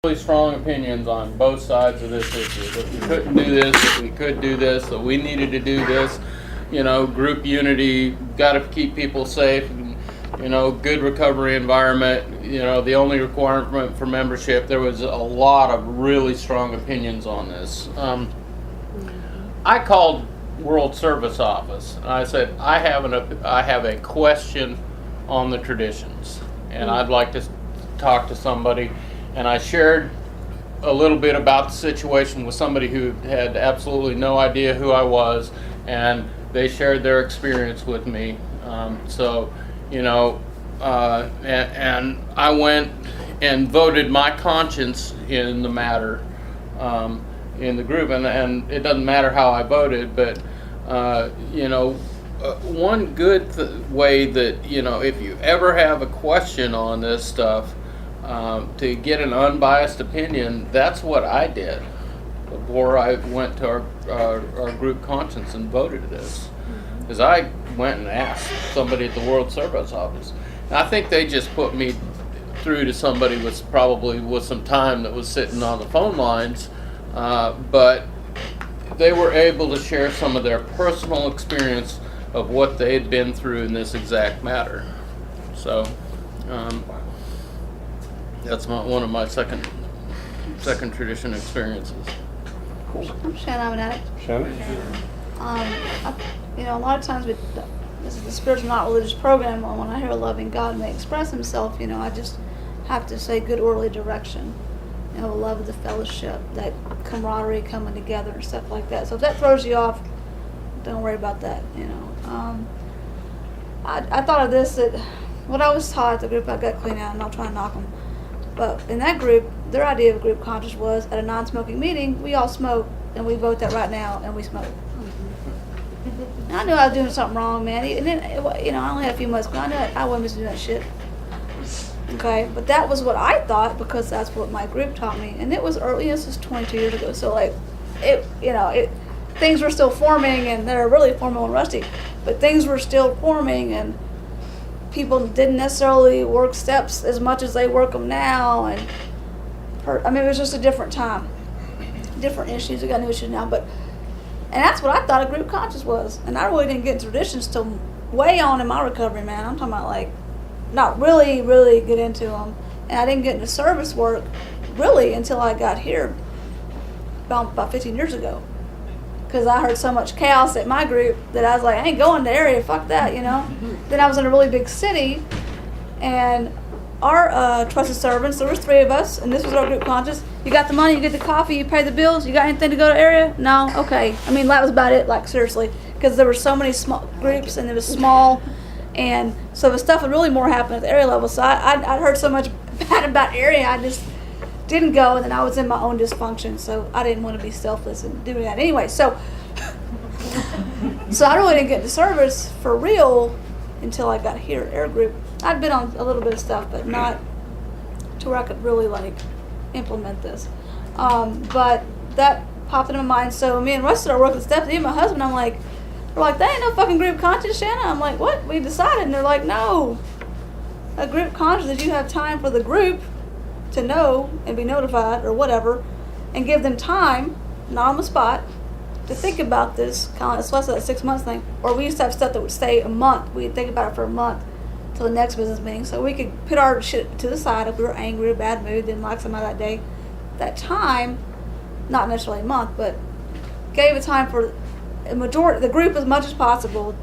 really strong opinions on both sides of this issue. That we couldn't do this, that we could do this, that we needed to do this. Group unity, got to keep people safe. Good recovery environment. The only requirement for membership. There was a lot of really strong opinions on this. I called World Service Office and I said, I have a question on the traditions, and I'd like to talk to somebody. And I shared a little bit about the situation with somebody who had absolutely no idea who I was, and they shared their experience with me. And I went and voted my conscience in the matter in the group, and it doesn't matter how I voted, but one good way that if you ever have a question on this stuff, to get an unbiased opinion, that's what I did before I went to our group conscience and voted this. Because I went and asked somebody at the World Service Office. And I think they just put me through to somebody with some time that was sitting on the phone lines, but they were able to share some of their personal experience of what they had been through in this exact matter. So that's one of my second tradition experiences. Cool. I'm Shannon. I'm an addict. Shannon? A lot of times this is the spiritual, not religious program. When I hear a loving God may express Himself, I just have to say good orderly direction. Love of the fellowship, that camaraderie coming together and stuff like that. So if that throws you off, don't worry about that. I thought of this, that what I was taught at the group I got clean out. I'm not trying to knock them. But in that group, their idea of group conscious was at a non-smoking meeting, we all smoke and we vote that right now and we smoke. And I knew I was doing something wrong, man. And then, I only had a few months, but I knew I wasn't doing that shit. Okay, but that was what I thought because that's what my group taught me. And it was early, this was 22 years ago. So things were still forming, and they're really forming and rusty. But things were still forming, and people didn't necessarily work steps as much as they work them now, and it was just a different time, different issues. We got new issues now, and that's what I thought a group conscious was. And I really didn't get into traditions till way on in my recovery, man. I'm talking about not really, really get into them, and I didn't get into service work really until I got here about 15 years ago. Because I heard so much chaos at my group that I was like, I ain't going to the area, fuck that, Then I was in a really big city, and our trusted servants, there was 3 of us, and this was our group conscious. You got the money, you get the coffee, you pay the bills, you got anything to go to the area? No? Okay. That was about it, seriously. Because there were so many small groups, and it was small, and so the stuff would really more happen at the area level. So I'd heard so much bad about area, I just didn't go, and then I was in my own dysfunction, so I didn't want to be selfless and do that anyway. So I really didn't get into service for real until I got here at Air Group. I'd been on a little bit of stuff, but not to where I could really implement this. But that popped into my mind. So me and Russ started working with Stephanie and my husband. We're like, that ain't no fucking group conscious, Shanna. I'm like, what? We decided, and they're like, no. A group conscious is you have time for the group to know and be notified or whatever, and give them time, not on the spot, to think about this, kind of it's less of that 6 months thing. Or we used to have stuff that would stay a month. We'd think about it for a month till the next business meeting, so we could put our shit to the side if we were angry or bad mood, didn't like somebody that day. That time, not necessarily a month, but gave it time for the group as much as possible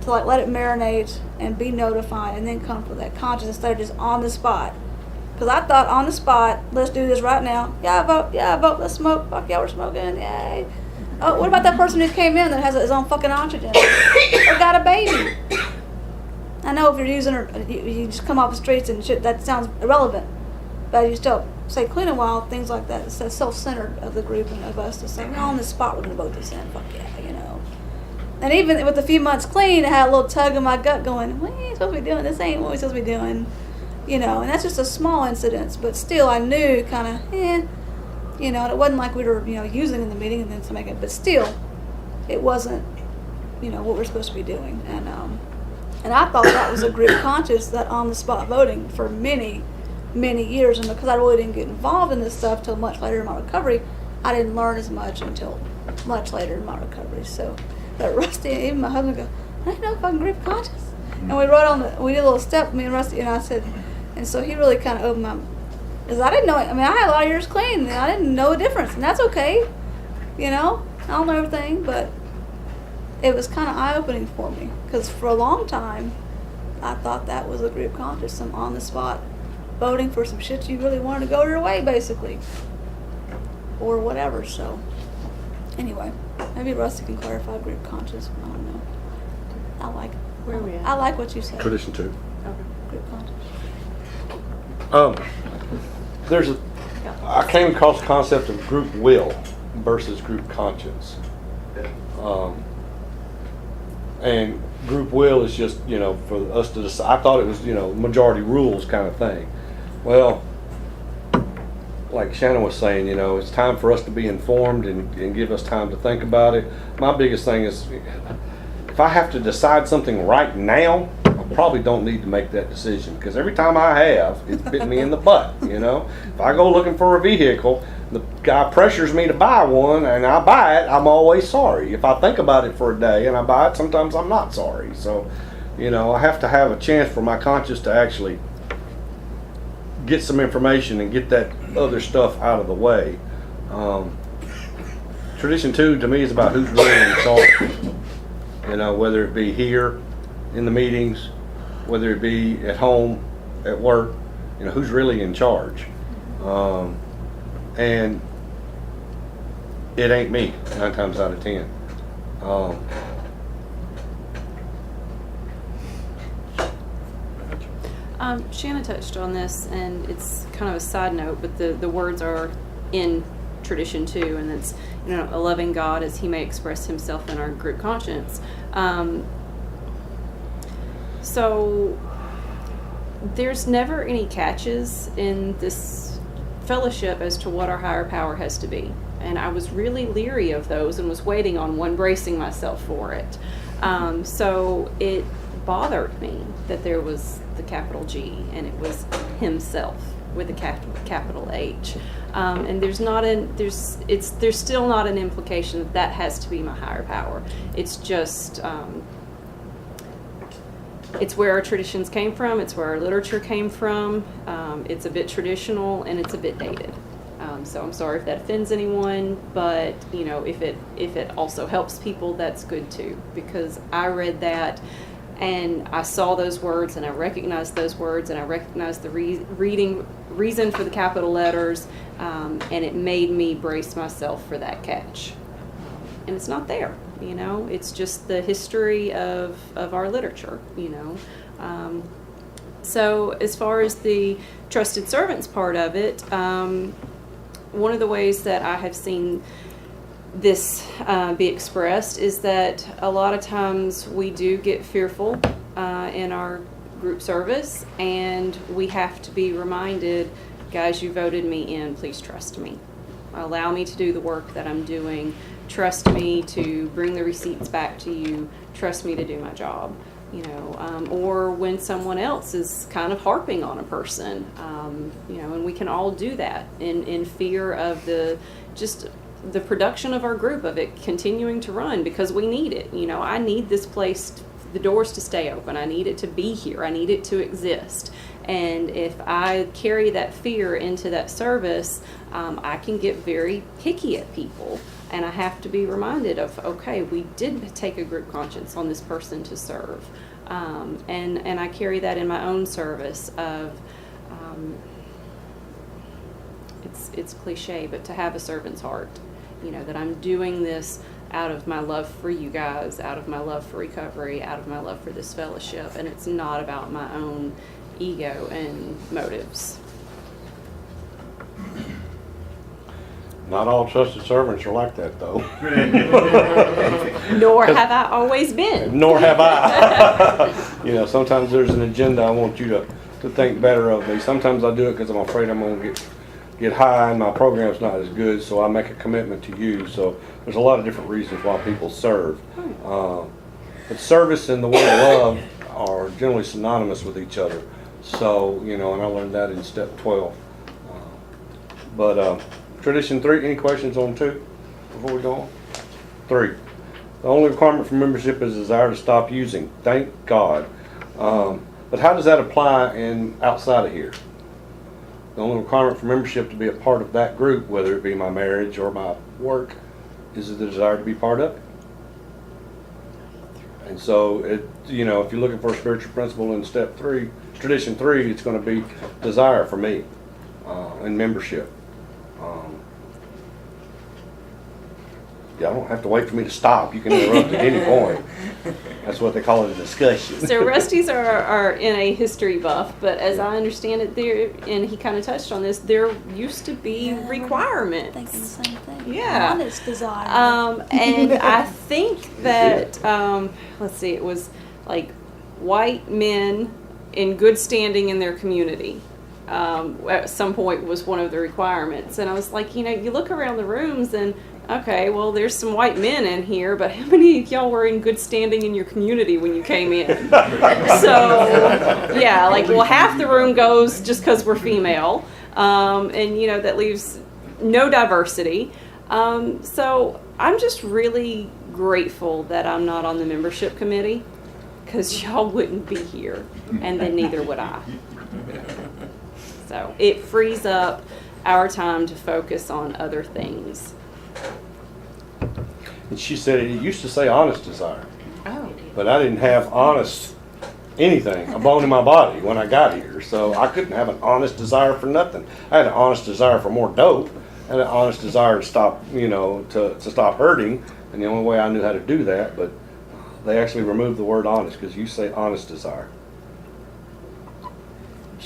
to let it marinate and be notified, and then come for that conscious instead of just on the spot. Because I thought on the spot, let's do this right now. Yeah, I vote, let's smoke. Fuck yeah, we're smoking, yay. Oh, what about that person who came in that has his own fucking oxygen? Or got a baby? I know if you're using you just come off the streets and shit, that sounds irrelevant. But you still say clean a while, things like that. It's self-centered of the group and of us to say, well, on this spot, we're going to vote this in. Fuck yeah, And even with a few months clean, I had a little tug in my gut going, we ain't supposed to be doing this, ain't what we're supposed to be doing. And that's just a small incident, but still I knew kind of, and it wasn't like we were, using in the meeting and then something, but still, it wasn't, what we're supposed to be doing. And I thought that was a group conscious, that on the spot voting for many many years, and because I really didn't get involved in this stuff till much later in my recovery, I didn't learn as much until much later in my recovery. So, but Rusty, even my husband goes, I don't know if I can group conscious. And we wrote we did a little step, me and Rusty, and I said, and so he really kind of opened my, because I didn't know it. I mean, I had a lot of years clean, and I didn't know the difference, and that's okay. You know, I don't know everything, but it was kind of eye-opening for me, because for a long time, I thought that was a group conscious, some on-the-spot voting for some shit you really wanted to go your way, basically, or whatever. So, anyway, maybe Rusty can clarify group conscious. I don't know. I like it. Where are we at? I like what you said. Tradition 2. Group conscious. I came across the concept of group will versus group conscience. And group will is just, for us to decide. I thought it was, majority rules kind of thing. Well, like Shannon was saying, it's time for us to be informed and give us time to think about it. My biggest thing is, if I have to decide something right now, I probably don't need to make that decision, because every time I have, it's bitten me in the butt. If I go looking for a vehicle, the guy pressures me to buy one, and I buy it, I'm always sorry. If I think about it for a day and I buy it, sometimes I'm not sorry. So, I have to have a chance for my conscience to actually get some information and get that other stuff out of the way. Tradition 2 to me is about who's really in charge. Whether it be here in the meetings, whether it be at home, at work, who's really in charge. And it ain't me 9 times out of 10. Shannon touched on this, and it's kind of a side note, but the words are in Tradition 2, and it's a loving God as He may express Himself in our group conscience. So there's never any catches in this fellowship as to what our higher power has to be, and I was really leery of those and was waiting on one, bracing myself for it. So it bothered me that there was the capital G and it was Himself with a capital H, and there's still not an implication that has to be my higher power. It's just it's where our traditions came from. It's where our literature came from. It's a bit traditional and it's a bit dated. So I'm sorry if that offends anyone, but if it also helps people, that's good too, because I read that and I saw those words and I recognized those words and I recognized the reason for the capital letters, and it made me brace myself for that catch. And it's not there, it's just the history of our literature, So as far as the trusted servants part of it, one of the ways that I have seen this be expressed is that a lot of times we do get fearful in our group service, and we have to be reminded, guys, you voted me in, please trust me. Allow me to do the work that I'm doing. Trust me to bring the receipts back to you. Trust me to do my job. Or when someone else is kind of harping on a person, and we can all do that in fear of the production of our group, of it continuing to run, because we need it. I need this place, the doors to stay open. I need it to be here. I need it to exist. And if I carry that fear into that service, I can get very picky at people. And I have to be reminded of, okay, we did take a group conscience on this person to serve. And I carry that in my own service of, it's cliche, but to have a servant's heart, that I'm doing this out of my love for you guys, out of my love for recovery, out of my love for this fellowship, and it's not about my own ego and motives. Not all trusted servants are like that, though. Nor have I always been. Nor have I. Sometimes there's an agenda. I want you to think better of me. Sometimes I do it because I'm afraid I'm going to get high and my program's not as good, so I make a commitment to you. So there's a lot of different reasons why people serve. But service and the word love are generally synonymous with each other. So, you know, and I learned that in step 12. But tradition 3, any questions on 2 before we go on? 3, the only requirement for membership is a desire to stop using. Thank God. But how does that apply in outside of here? The only requirement for membership to be a part of that group, whether it be my marriage or my work, is the desire to be part of it. And so, you know, if you're looking for a spiritual principle in step 3, tradition 3, it's going to be desire for me and membership. Yeah, I don't have to wait for me to stop. You can interrupt at any point. That's what they call it, a discussion. So Rusty's are in a history buff, but as I understand it, there, and he kind of touched on this, there used to be Yeah, requirements. Thinking the same thing. Yeah. Honest desire. And I think that, let's see, it was like white men in good standing in their community. At some point was one of the requirements. And I was like, you know, you look around the rooms and, okay, well, there's some white men in here, but how many of y'all were in good standing in your community when you came in? So, yeah, like, well, half the room goes just because we're female. And, you know, that leaves no diversity. So I'm just really grateful that I'm not on the membership committee, because y'all wouldn't be here, and then neither would I. So it frees up our time to focus on other things. And she said it used to say honest desire, Oh. but I didn't have honest anything, a bone in my body when I got here. So I couldn't have an honest desire for nothing. I had an honest desire for more dope and an honest desire to stop, you know, to stop hurting. And the only way I knew how to do that, but they actually removed the word honest because you say honest desire.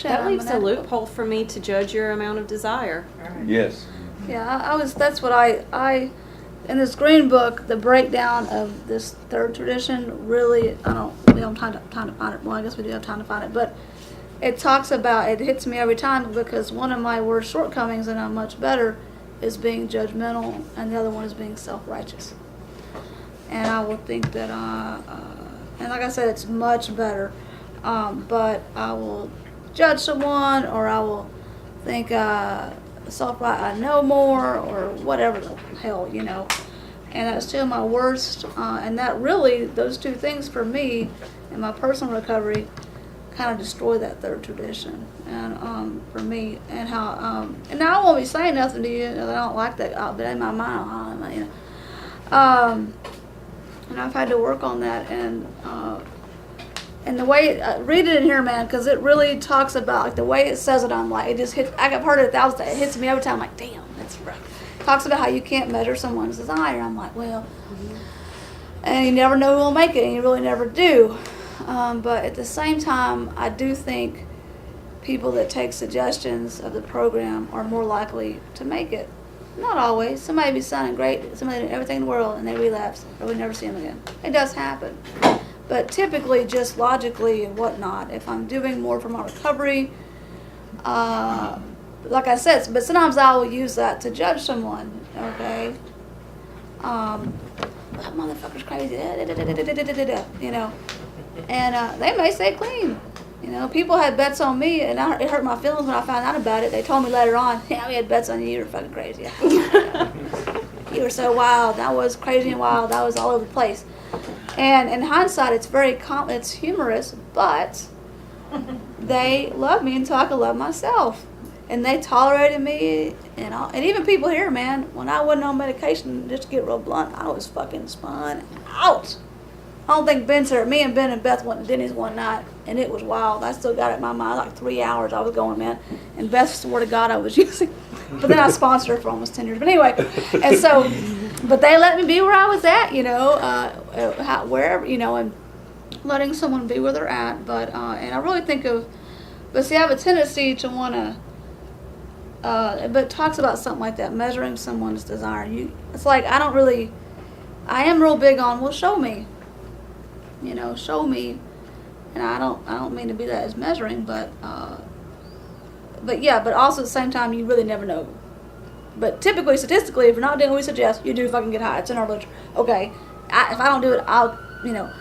That leaves a loophole for me to judge your amount of desire. Yes. Yeah, I was. That's what I in this green book, the breakdown of this third tradition really. We don't have time to find it. Well, I guess we do have time to find it, but it talks about. It hits me every time because one of my worst shortcomings, and I'm much better, is being judgmental, and the other one is being self-righteous. And I will think that, and like I said, it's much better. But I will judge someone, or I will think I know more, or whatever the hell, you know. And that's still my worst. And that really, those two things for me, in my personal recovery, kind of destroy that third tradition. And for me, and how, and now I won't be saying nothing to you. I don't like that, but in my mind, you know. And I've had to work on that, and the way read it in here, man, because it really talks about like the way it says it. I'm like, it just hits. I've heard it 1,000 times. It hits me every time. I'm like, damn, that's right. Talks about how you can't measure someone's desire. I'm like, well, and you never know who will make it, and you really never do. But at the same time, I do think people that take suggestions of the program are more likely to make it. Not always. Somebody be sounding great, somebody doing everything in the world, and they relapse, or we never see them again. It does happen. But typically, just logically and whatnot, if I'm doing more for my recovery, like I said, but sometimes I will use that to judge someone, okay? That motherfucker's crazy, you know. And they may say clean. You know, people had bets on me, and it hurt my feelings when I found out about it. They told me later on, yeah, we had bets on you. You were fucking crazy. You were so wild. That was crazy and wild. That was all over the place. And in hindsight, it's it's humorous, but they love me until I could love myself. And they tolerated me, and even people here, man, when I wasn't on medication, just to get real blunt, I was fucking spun out. I don't think Ben said it. Me and Ben and Beth went to Denny's one night, and it was wild. I still got it in my mind, like 3 hours I was going, man. And Beth, swear to God, I was using. But then I sponsored her for almost 10 years. But anyway, and so, but they let me be where I was at, you know, wherever, you know, and letting someone be where they're at. But, and I really think but see, I have a tendency to want to, but it talks about something like that, measuring someone's desire. It's like, I am real big on, well, show me. You know, show me, and I don't mean to be that as measuring, but yeah, but also at the same time, you really never know. But typically, statistically, if you're not doing what we suggest, you do fucking get high. It's in our literature. Okay, if I don't do it, I'll, you know,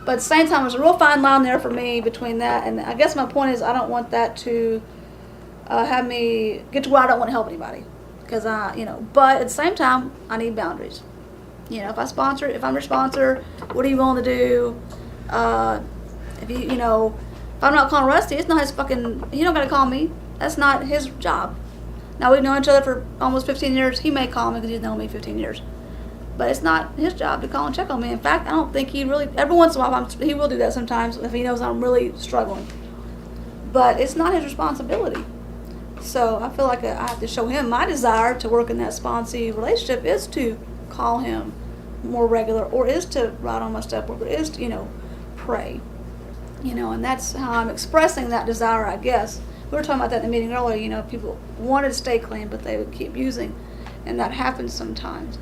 But at the same time, there's a real fine line there for me between that, and I guess my point is I don't want that to have me get to where I don't want to help anybody, because but at the same time, I need boundaries. If I'm your sponsor, what are you willing to do? If if I'm not calling Rusty, it's not his he don't gotta call me. That's not his job. Now, we've known each other for almost 15 years. He may call me because he's known me 15 years. But it's not his job to call and check on me. In fact, I don't think he really, every once in a while, he will do that sometimes if he knows I'm really struggling. But it's not his responsibility. So I feel like I have to show him my desire to work in that sponsee relationship is to call him more regular, or is to write on my step work, or is to, pray. And that's how I'm expressing that desire, I guess. We were talking about that in the meeting earlier, people wanted to stay clean, but they would keep using, and that happens sometimes.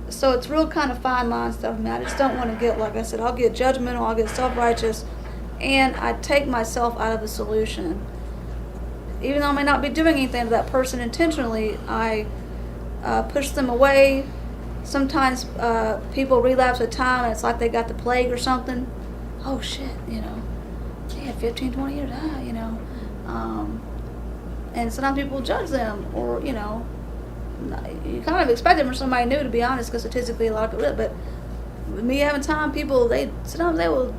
So it's real kind of fine line stuff, and I just don't want to get, like I said, I'll get judgmental, I'll get self-righteous, and I take myself out of the solution. Even though I may not be doing anything to that person intentionally, I push them away. Sometimes people relapse with time, and it's like they got the plague or something. Oh shit, they had 15, 20 years, and sometimes people judge them, or, you kind of expect it from somebody new, to be honest, because statistically a lot of people do. But with me having time, people, sometimes they will,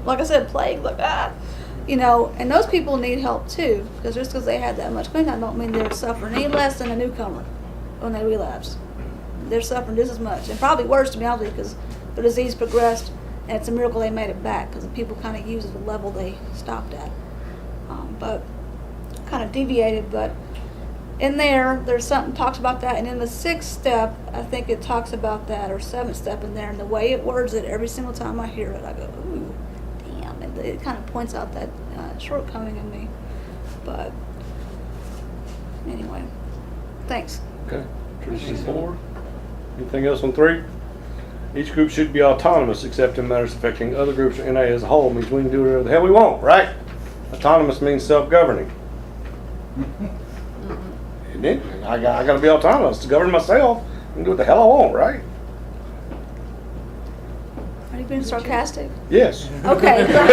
like I said, plague, like and those people need help too, because just because they had that much clean time don't mean they're suffering any less than a newcomer when they relapse. They're suffering just as much, and probably worse, to be honest with you, because the disease progressed, and it's a miracle they made it back, because the people kind of use the level they stopped at. But kind of deviated, but in there's something talks about that, and in the 6th step, I think it talks about that, or 7th step in there, and the way it words it, every single time I hear it, I go, ooh, damn, it kind of points out that shortcoming in me. But anyway, thanks. Okay. Tradition 4. Anything else on 3? Each group should be autonomous except in matters affecting other groups or NA as a whole. Means we can do whatever the hell we want, right? Autonomous means self-governing. Isn't it? I got to be autonomous to govern myself. I can do what the hell I want, right? Are you being sarcastic? Yes. Okay, but I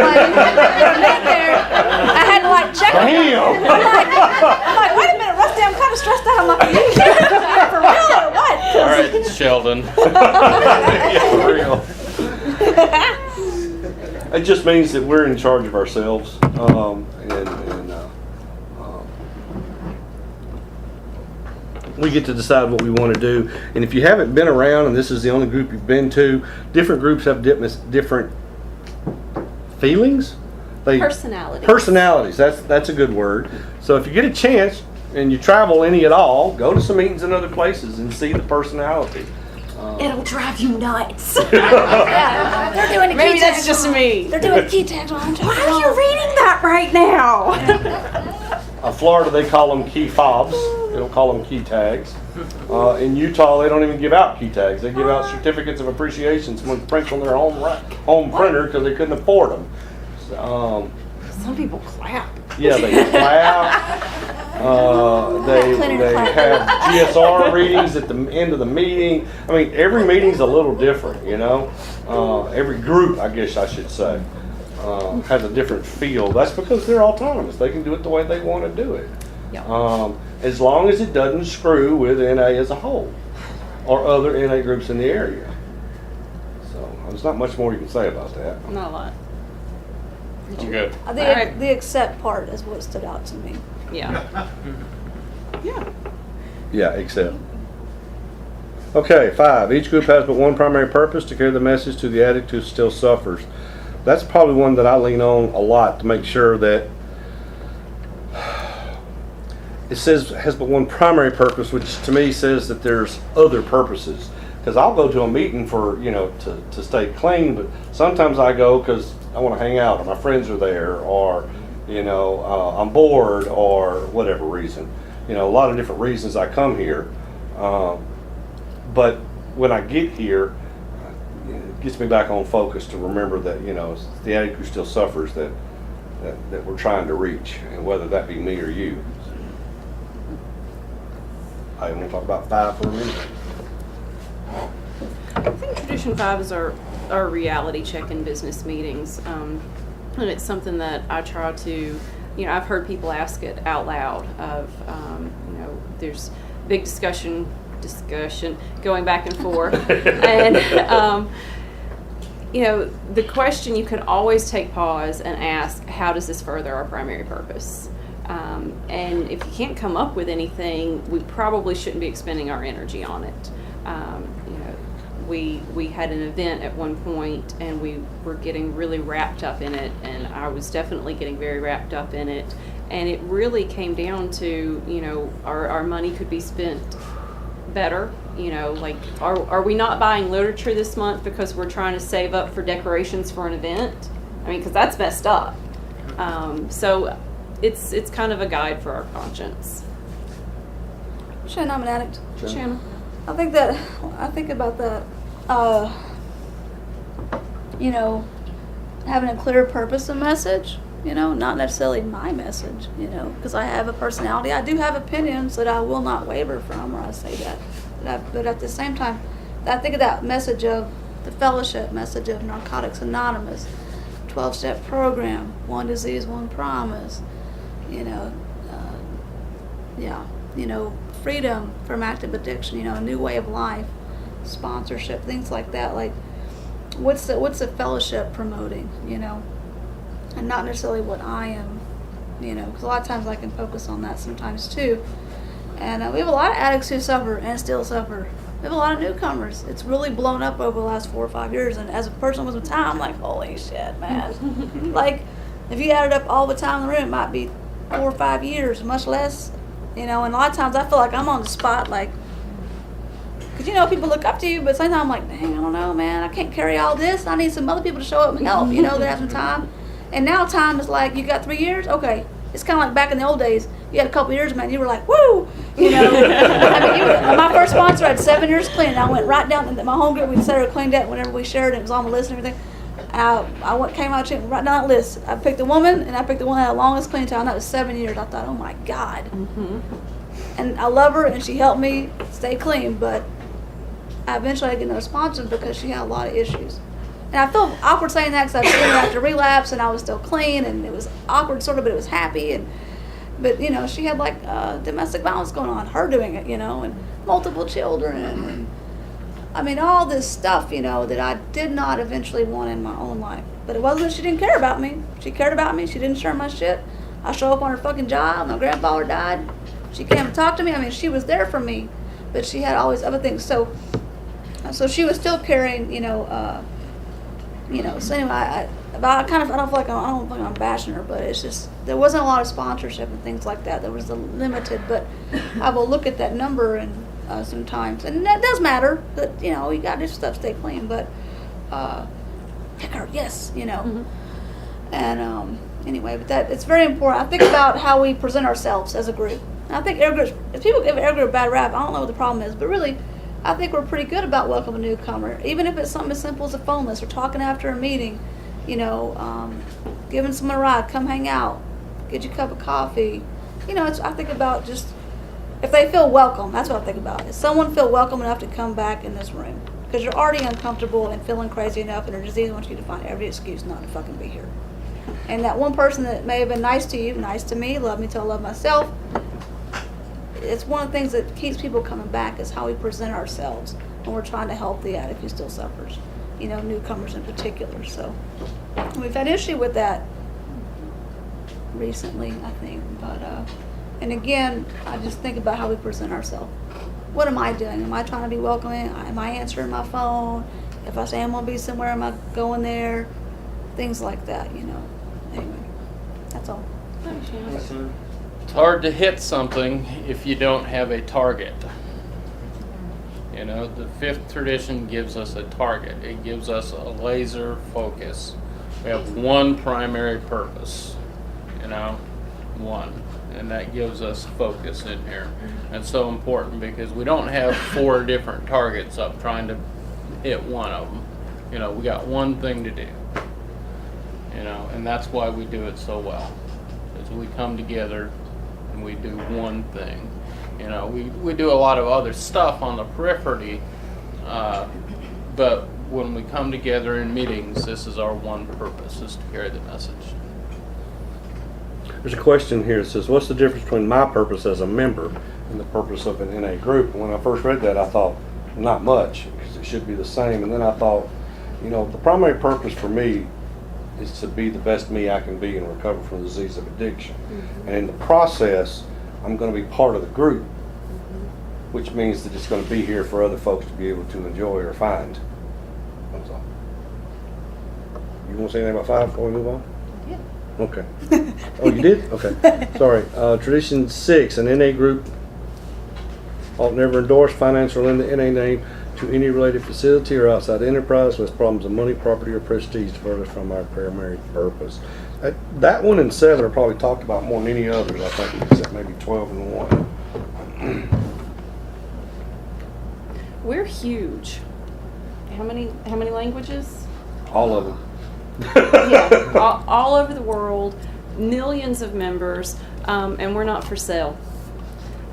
had to check it. I'm like, wait a minute, Rusty, I'm kind of stressed out. I'm like, are you kidding? For real or what? All right, Sheldon. Yeah, for real. It just means that we're in charge of ourselves, we get to decide what we want to do. And if you haven't been around, and this is the only group you've been to, different groups have different feelings. Personalities. That's a good word. So if you get a chance and you travel any at all, go to some meetings in other places and see the personality. It'll drive you nuts. Yeah, they're doing the Maybe key that's tags. just me. They're doing key tags on. Why are you reading that right now? Florida, they call them key fobs. They don't call them key tags. In Utah, they don't even give out key tags. They give out certificates of appreciation. Someone prints on their home printer because they couldn't afford them. Some people clap. Yeah, they clap. They have GSR readings at the end of the meeting. I mean, every meeting's a little different, Every group, I guess I should say, has a different feel. That's because they're autonomous. They can do it the way they want to do it. Yeah. As long as it doesn't screw with NA as a whole or other NA groups in the area. So there's not much more you can say about that. Not a lot. I'm good. The accept part is what stood out to me. Yeah. Yeah. Yeah, except. Okay, 5. Each group has but one primary purpose: to carry the message to the addict who still suffers. That's probably one that I lean on a lot to make sure that it says has but one primary purpose, which to me says that there's other purposes. Because I'll go to a meeting for, to stay clean, but sometimes I go because I want to hang out, or my friends are there, or, I'm bored, or whatever reason. A lot of different reasons I come here. But when I get here, it gets me back on focus to remember that, it's the addict who still suffers that we're trying to reach, and whether that be me or you. I want to talk about 5 for a minute. I think tradition Section 5 is our reality check-in business meetings. And it's something that I try to, I've heard people ask it out loud of, there's big discussion going back and forth. And, the question, you can always take pause and ask, how does this further our primary purpose? And if you can't come up with anything, we probably shouldn't be expending our energy on it. We had an event at one point and we were getting really wrapped up in it, and I was definitely getting very wrapped up in it. And it really came down to, our money could be spent better. Like, are we not buying literature this month because we're trying to save up for decorations for an event? I mean, because that's messed up. So it's kind of a guide for our conscience. Shannon, I'm an addict. Shannon? I think about that, having a clear purpose and message, not necessarily my message, because I have a personality. I do have opinions that I will not waver from, or I say that. But at the same time, I think of that message of the fellowship, message of Narcotics Anonymous, 12-step program, one disease, one promise, freedom from active addiction, a new way of life, sponsorship, things like that. Like, what's the fellowship promoting, and not necessarily what I am, because a lot of times I can focus on that sometimes too. And we have a lot of addicts who suffer and still suffer. We have a lot of newcomers. It's really blown up over the last 4 or 5 years. And as a person with some time, I'm like, holy shit, man. Like, if you added up all the time in the room, it might be 4 or 5 years, much less. And a lot of times I feel like I'm on the spot, like, because, people look up to you, but sometimes I'm like, dang, I don't know, man. I can't carry all this. I need some other people to show up and help, that have some time. And now time is like, you got 3 years? Okay. It's kind of like back in the old days. You had a couple years, man. You were like, woo! My first sponsor had 7 years clean. And I went right down into my home group. We said we cleaned it whenever we shared it. It was on the list and everything. Came out and right down that list. I picked a woman, and I picked the one that had the longest clean time. That was 7 years. I thought, oh my God. Mm-hmm. And I love her, and she helped me stay clean. But I eventually had to get another sponsor because she had a lot of issues. And I feel awkward saying that because I was still after relapse, and I was still clean, and it was awkward sort of, but it was happy. But she had like domestic violence going on, her doing it, and multiple children, and I mean all this stuff, that I did not eventually want in my own life. But it wasn't that she didn't care about me. She cared about me. She didn't share my shit. I show up on her fucking job. My grandfather died. She came and talked to me. I mean, she was there for me, but she had all these other things. So she was still carrying, so anyway, I don't feel like I'm bashing her, but it's just, there wasn't a lot of sponsorship and things like that. There was limited, but I will look at that number and sometimes, and that does matter, but, you got this stuff, stay clean, but, pick her, yes, Mm-hmm. And, anyway, but it's very important. I think about how we present ourselves as a group. And I think if people give Air Group a bad rap, I don't know what the problem is, but really, I think we're pretty good about welcoming a newcomer, even if it's something as simple as a phone list or talking after a meeting, giving someone a ride, come hang out, get you a cup of coffee. I think about just, if they feel welcome, that's what I think about. If someone feel welcome enough to come back in this room, because you're already uncomfortable and feeling crazy enough, and their disease wants you to find every excuse not to fucking be here. And that one person that may have been nice to you, nice to me, loved me till I love myself, it's one of the things that keeps people coming back is how we present ourselves when we're trying to help the addict who still suffers, newcomers in particular. So we've had issue with that recently, I think. But and again, I just think about how we present ourselves. What am I doing? Am I trying to be welcoming? Am I answering my phone? If I say I'm gonna be somewhere, am I going there? Things like that, Anyway, that's all. Thanks, Shannon. It's hard to hit something if you don't have a target. The fifth tradition gives us a target. It gives us a laser focus. We have one primary purpose, one. And that gives us focus in here. That's so important because we don't have 4 different targets up trying to hit one of them. We got one thing to do. And that's why we do it so well. Is we come together and we do one thing. We do a lot of other stuff on the periphery, but when we come together in meetings, this is our one purpose, is to carry the message. There's a question here that says, what's the difference between my purpose as a member and the purpose of an NA group? And when I first read that, I thought, not much, because it should be the same. And then I thought, you know, the primary purpose for me is to be the best me I can be and recover from the disease of addiction. And in the process, I'm going to be part of the group, which means that it's going to be here for other folks to be able to enjoy or find. That's all. You want to say anything about 5 before we move on? Yeah. Okay. Oh, you did? Okay. Sorry. Tradition 6, an NA group ought never endorse, finance, or lend the NA name to any related facility or outside enterprise with problems of money, property, or prestige further from our primary purpose. That 1 and 7 are probably talked about more than any others, I think, except maybe 12 and 1. We're huge. How many languages? All of them. Yeah, all over the world, millions of members, and we're not for sale.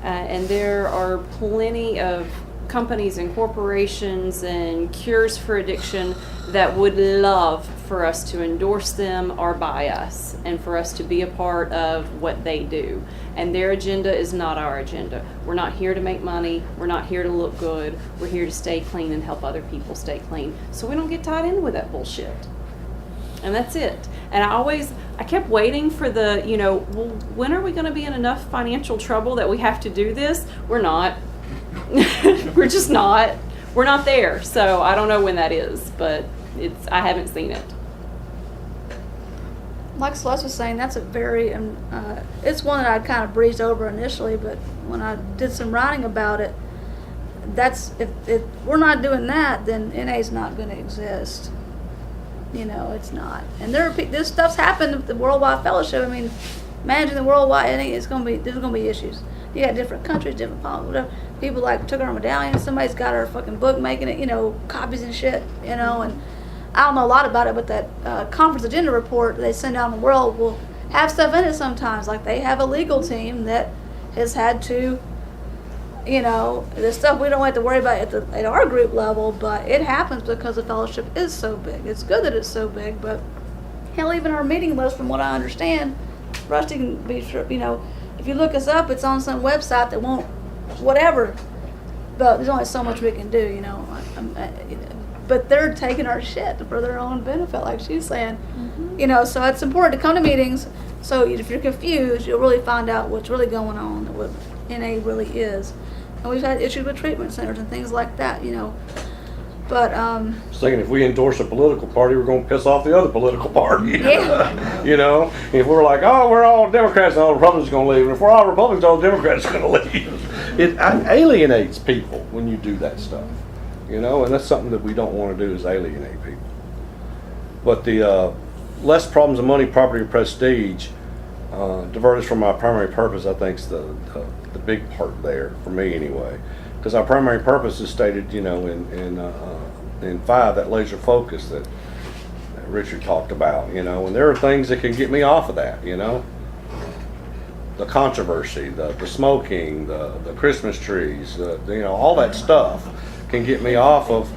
And there are plenty of companies and corporations and cures for addiction that would love for us to endorse them or buy us, and for us to be a part of what they do. And their agenda is not our agenda. We're not here to make money. We're not here to look good. We're here to stay clean and help other people stay clean. So we don't get tied in with that bullshit. And that's it. And I kept waiting for the, well, when are we going to be in enough financial trouble that we have to do this? We're not. We're just not. We're not there. So I don't know when that is, but I haven't seen it. Like Celeste was saying, that's a very, it's one that I kind of breezed over initially, but when I did some writing about it, if we're not doing that, then NA's not going to exist. It's not. And this stuff's happened with the Worldwide Fellowship. I mean, managing the Worldwide NA, there's going to be issues. You got different countries, different policies, whatever. People took our medallion, somebody's got our fucking book making it, copies and shit, and I don't know a lot about it, but that conference agenda report they send out in the world will have stuff in it sometimes. Like they have a legal team that has had to, the stuff we don't have to worry about at our group level, but it happens because the fellowship is so big. It's good that it's so big, but hell, even our meeting list, from what I understand, Rusty can be sure, if you look us up, it's on some website that won't, whatever, but there's only so much we can do, but they're taking our shit for their own benefit, like she's saying. So it's important to come to meetings, so if you're confused, you'll really find out what's really going on, what NA really is. And we've had issues with treatment centers and things like that, but I was thinking if we endorse a political party, we're going to piss off the other political party. Yeah. If we're like, oh, we're all Democrats and all Republicans are going to leave, and if we're all Republicans, all Democrats are going to leave. It alienates people when you do that stuff, and that's something that we don't want to do, is alienate people. But the less problems of money, property, or prestige divert us from our primary purpose, I think, is the big part there, for me anyway. Because our primary purpose is stated, in 5, that laser focus that Richard talked about, and there are things that can get me off of that, the controversy, the smoking, the Christmas trees, all that stuff can get me off of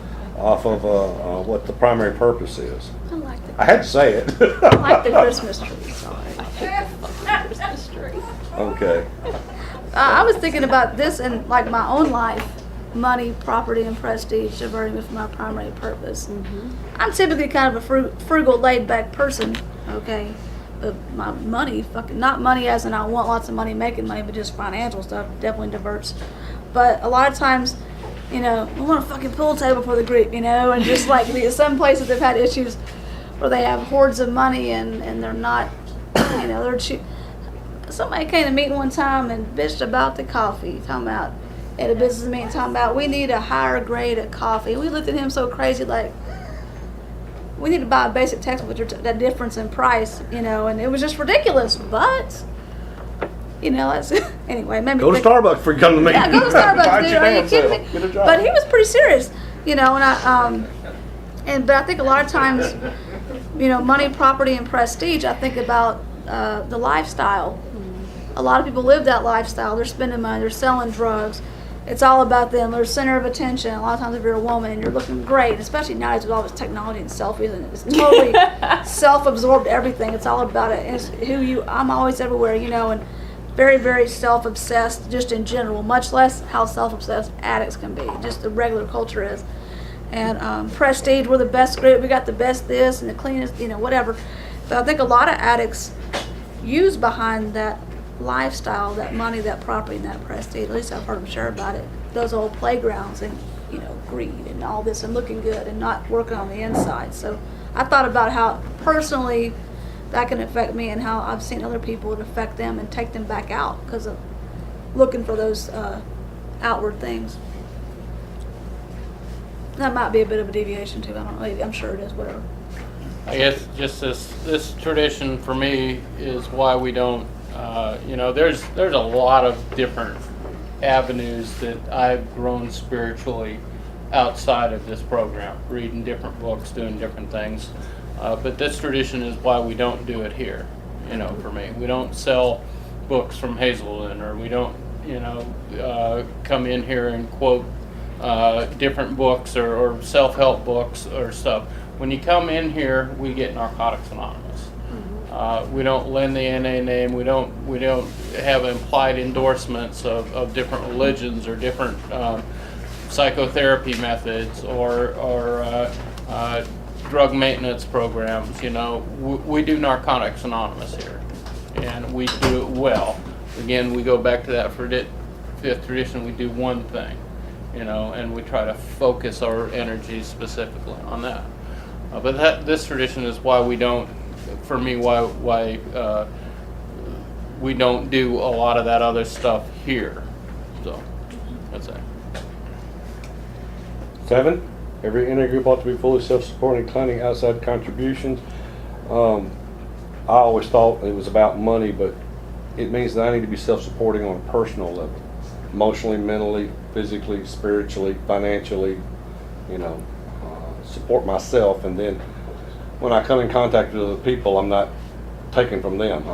what the primary purpose is. I like I had to say it. I like the Christmas tree. Sorry. Christmas tree. Okay. I was thinking about this in my own life, money, property, and prestige diverting me from my primary purpose. I'm typically kind of a frugal, laid-back person, okay? But my money, not money as in I want lots of money, making money, but just financial stuff definitely diverts. But a lot of times, we want a fucking pool table for the group, and just some places they've had issues where they have hordes of money and they're not, they're cheap. Somebody came to meeting one time and bitched about the coffee, talking about, at a business meeting, talking about we need a higher grade of coffee. And we looked at him so crazy, like, we need to buy a basic textbook with that difference in price, and it was just ridiculous. But, that's, anyway, maybe. Go to Starbucks before you come to me. Yeah, go to Starbucks, dude. Are you kidding me? Get a job. But he was pretty serious, and but I think a lot of times, money, property, and prestige, I think about the lifestyle. A lot of people live that lifestyle. They're spending money. They're selling drugs. it's all about them. They're center of attention. A lot of times if you're a woman and you're looking great, especially nowadays with all this technology and selfies, and it's totally self-absorbed everything. It's all about it. And it's I'm always everywhere, you know, and very, very self-obsessed just in general, much less how self-obsessed addicts can be, just the regular culture is. And Prestige, we're the best group, we got the best this and the cleanest, you know, whatever. But I think a lot of addicts use behind that lifestyle, that money, that property, and that prestige. At least I've heard them share about it. Those old playgrounds and, you know, greed and all this and looking good and not working on the inside. So I thought about how personally that can affect me and how I've seen other people it affect them and take them back out because of looking for those outward things. That might be a bit of a deviation too. I don't know. I'm sure it is. Whatever. I guess just this tradition for me is why we don't. You know, there's a lot of different avenues that I've grown spiritually outside of this program, reading different books, doing different things. But this tradition is why we don't do it here. You know, for me, we don't sell books from Hazelden, or we don't, you know, come in here and quote different books or self-help books or stuff. When you come in here, we get Narcotics Anonymous. We don't lend the NA name. We don't have implied endorsements of different religions or different psychotherapy methods or drug maintenance programs. You know, we do Narcotics Anonymous here, and we do it well. Again, we go back to that fifth tradition. We do one thing, you know, and we try to focus our energy specifically on that. But this tradition is why we don't. For me, why we don't do a lot of that other stuff here. So that's it. 7, every intergroup ought to be fully self-supporting, declining outside contributions. I always thought it was about money, but it means that I need to be self-supporting on a personal level, emotionally, mentally, physically, spiritually, financially. You know, support myself, and then when I come in contact with other people, I'm not taking from them.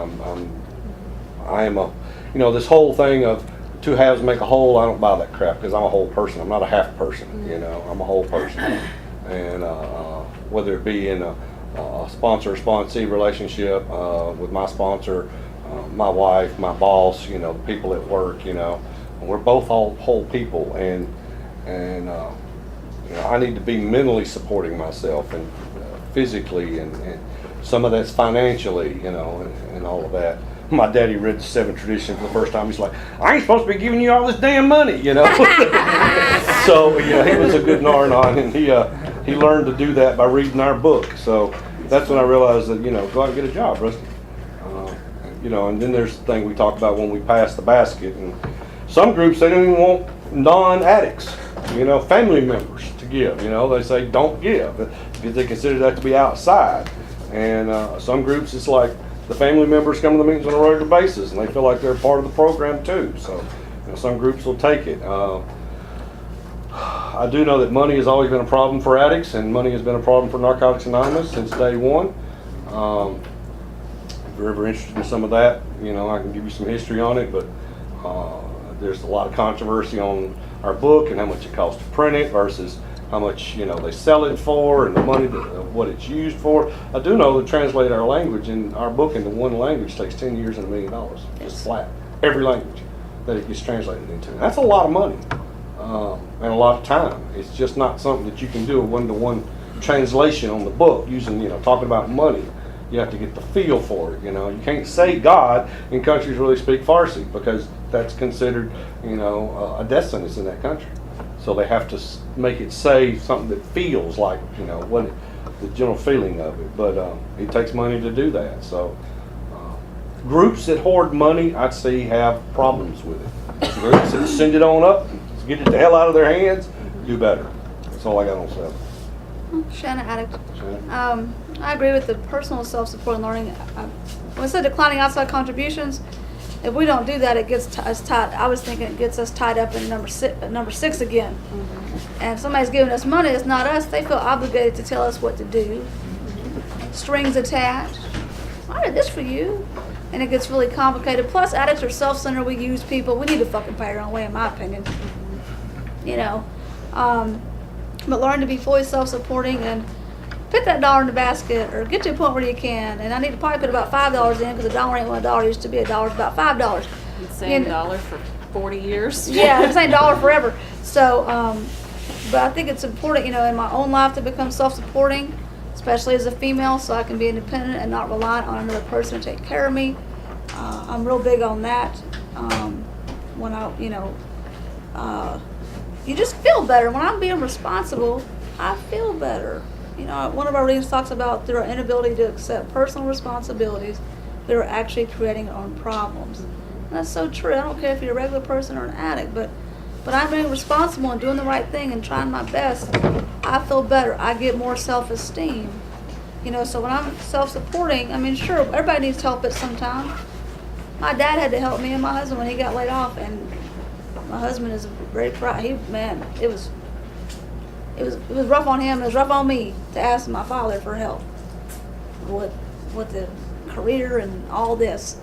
I am a, you know, this whole thing of two halves make a whole. I don't buy that crap because I'm a whole person. I'm not a half person. You know, I'm a whole person. And whether it be in a sponsor-sponsee relationship with my sponsor, my wife, my boss, you know, people at work, you know, we're both all whole people, and you know, I need to be mentally supporting myself and physically, and some of that's financially, you know, and all of that. My daddy read the 7 Traditions for the first time. He's like, I ain't supposed to be giving you all this damn money, you know. So yeah, he was a good narnon, and he learned to do that by reading our book. So that's when I realized that, you know, go out and get a job, Rusty. You know, and then there's the thing we talked about when we pass the basket, and some groups, they don't even want non-addicts, you know, family members to give. You know, they say don't give because they consider that to be outside. And some groups, it's like the family members come to the meetings on a regular basis, and they feel like they're part of the program too. So, you know, some groups will take it. I do know that money has always been a problem for addicts, and money has been a problem for Narcotics Anonymous since day one. If you're ever interested in some of that, you know, I can give you some history on it, but there's a lot of controversy on our book and how much it costs to print it versus how much, you know, they sell it for, and the money what it's used for. I do know to translate our language in our book into one language takes 10 years and $1 million, just flat, every language that it gets translated into. And that's a lot of money and a lot of time. It's just not something that you can do a one-to-one translation on the book using, you know, talking about money. You have to get the feel for it, you know. You can't say God in countries where they speak Farsi because that's considered, you know, a death sentence in that country. So they have to make it say something that feels like, you know, what the general feeling of it. But it takes money to do that. So groups that hoard money, I'd say, have problems with it. Groups that send it on up, get it the hell out of their hands, do better. That's all I got on 7. Shanna, addict. Shanna? I agree with the personal self-support and learning. When I said declining outside contributions, if we don't do that, it gets us tied. I was thinking it gets us tied up in number 6 again. Mm-hmm. And if somebody's giving us money, it's not us. They feel obligated to tell us what to do. Strings attached. I did this for you. And it gets really complicated. Plus, addicts are self-centered. We use people. We need to fucking pay our own way, in my opinion. you know. But learn to be fully self-supporting and put that dollar in the basket, or get to a point where you can. And I need to probably put about $5 in, because a dollar ain't what a dollar used to be. A dollar's about $5. Same dollar for 40 years. Yeah, I'm saying dollar forever. So, but I think it's important, you know, in my own life to become self-supporting, especially as a female, so I can be independent and not rely on another person to take care of me. I'm real big on that. When I, you know, you just feel better. When I'm being responsible, I feel better. You know, one of our readings talks about through our inability to accept personal responsibilities, we are actually creating our own problems. And that's so true. I don't care if you're a regular person or an addict, but I'm being responsible and doing the right thing and trying my best. I feel better. I get more self-esteem. You know, so when I'm self-supporting, I mean, sure, everybody needs help at some time. My dad had to help me and my husband when he got laid off, and my husband is very proud. It was rough on him. It was rough on me to ask my father for help with the career and all this.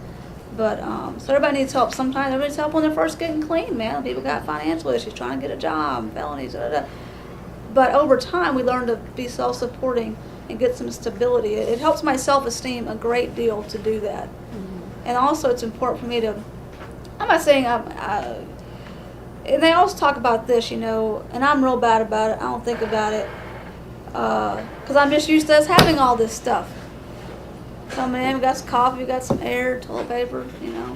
But so everybody needs help. Sometimes everybody needs help when they're first getting clean, man. People got financial issues, trying to get a job, felonies, But over time, we learn to be self-supporting and get some stability. It helps my self-esteem a great deal to do that. And also, it's important for me to. I'm not saying and they always talk about this, you know, and I'm real bad about it. I don't think about it because I'm just used to us having all this stuff. Coming in, we got some coffee, we got some air, toilet paper, you know.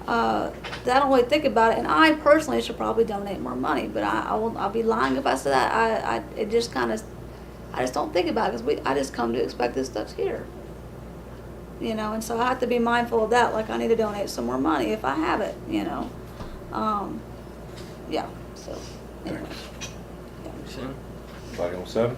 I don't really think about it, and I personally should probably donate more money, but I'll be lying if I said that. I just don't think about it, because I just come to expect this stuff's here. You know, and so I have to be mindful of that. Like, I need to donate some more money if I have it, you know. Yeah, so, anyway. Anybody on 7?